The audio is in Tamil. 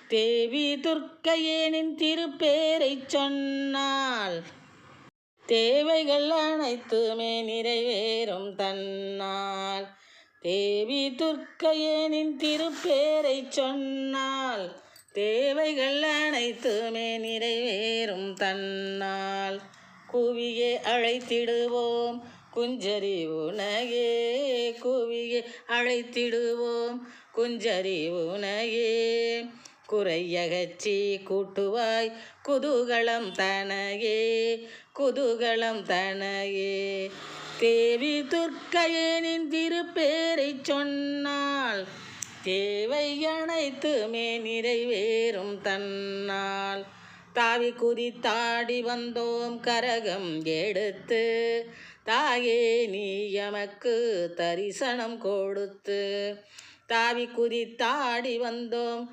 தேவி துர்க்கையேனின் திருப்பேரைச் சொன்னால் தேவைகள் அனைத்துமே நிறைவேறும் தன்னால். தேவி துர்க்கையேனின் திருப்பேரைச் சொன்னால் தேவைகள் அனைத்துமே நிறைவேறும் தன்னால். குவியே அழைத்திடுவோம் குஞ்சரி உனையே, குவியே அழைத்திடுவோம் குஞ்சரி உனையே. குறையகச்சி கூட்டுவாய் குதூகலம் தனையே, குதூகலம் தனையே. தேவி துர்க்கையேனின் திருப்பேரைச் சொன்னால் தேவை அனைத்துமே நிறைவேறும் தன்னால். தாவி குதித்தாடி வந்தோம் கரகம் எடுத்து, தாயே நீ எமக்கு தரிசனம் கொடுத்து. தாவி குதித்தாடி வந்தோம்